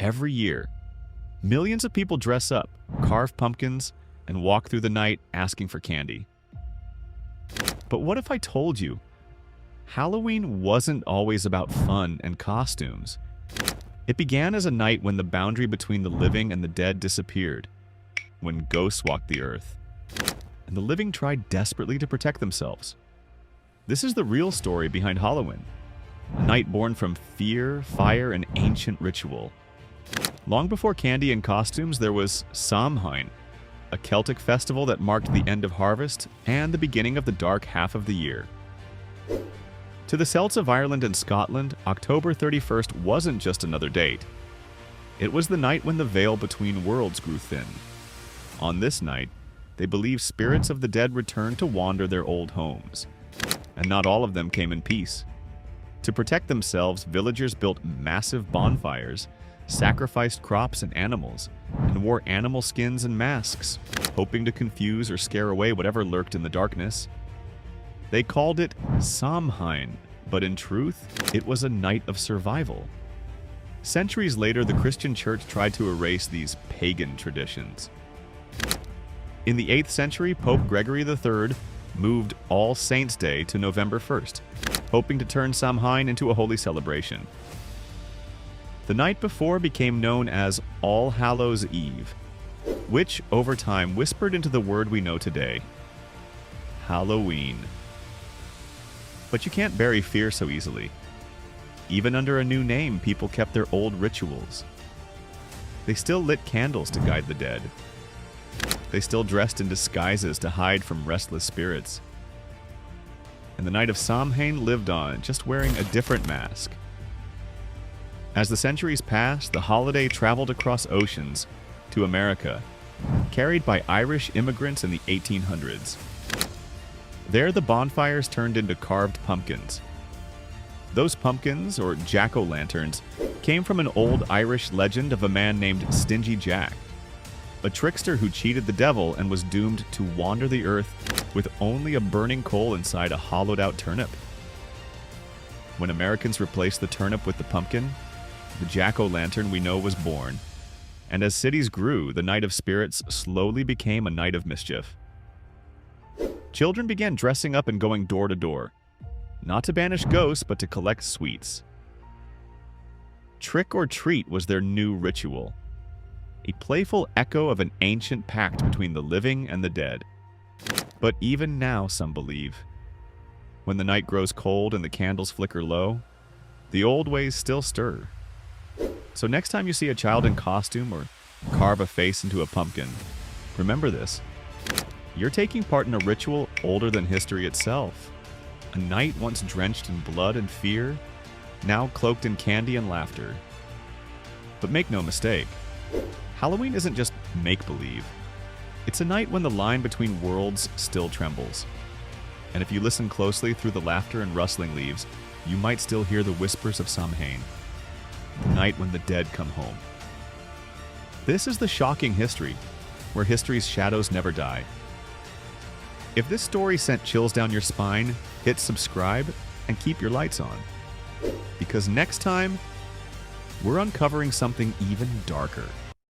every year. Millions of people dress up, carve pumpkins, and walk through the night asking for candy. But what if I told you Halloween wasn't always about fun and costumes? It began as a night when the boundary between the living and the dead disappeared, when ghosts walked the earth, and the living tried desperately to protect themselves. This is the real story behind Halloween, a night born from fear, fire, and ancient ritual. Long before candy and costumes, there was Samhain, a Celtic festival that marked the end of harvest and the beginning of the dark half of the year. To the Celts of Ireland and Scotland, October 31st wasn't just another date. It was the night when the veil between worlds grew thin. On this night, they believed spirits of the dead returned to wander their old homes, and not all of them came in peace. To protect themselves, villagers built massive bonfires, sacrificed crops and animals, and wore animal skins and masks, hoping to confuse or scare away whatever lurked in the darkness. They called it Samhain, but in truth, it was a night of survival. Centuries later, the Christian Church tried to erase these pagan traditions. In the 8th century, Pope Gregory III moved All Saints' Day to November 1st, hoping to turn Samhain into a holy celebration. The night before became known as All Hallows' Eve, which, over time, whispered into the word we know today, Halloween. But you can't bury fear so easily. Even under a new name, people kept their old rituals. They still lit candles to guide the dead. They still dressed in disguises to hide from restless spirits. And the night of Samhain lived on, just wearing a different mask. As the centuries passed, the holiday traveled across oceans to America, carried by Irish immigrants in the 1800s. There, the bonfires turned into carved pumpkins. Those pumpkins, or jack-o'-lanterns, came from an old Irish legend of a man named Stingy Jack, a trickster who cheated the devil and was doomed to wander the earth with only a burning coal inside a hollowed-out turnip. When Americans replaced the turnip with the pumpkin, the jack-o'-lantern we know was born. And as cities grew, the Night of Spirits slowly became a night of mischief. Children began dressing up and going door to door, not to banish ghosts, but to collect sweets. Trick or treat was their new ritual, a playful echo of an ancient pact between the living and the dead. But even now, some believe, when the night grows cold and the candles flicker low, the old ways still stir. So next time you see a child in costume or carve a face into a pumpkin, remember this. You're taking part in a ritual older than history itself. A night once drenched in blood and fear, now cloaked in candy and laughter. But make no mistake, Halloween isn't just make-believe. It's a night when the line between worlds still trembles. And if you listen closely through the laughter and rustling leaves, you might still hear the whispers of Samhain, the night when the dead come home. This is the shocking history, where history's shadows never die. If this story sent chills down your spine, hit subscribe and keep your lights on. Because next time, we're uncovering something even darker.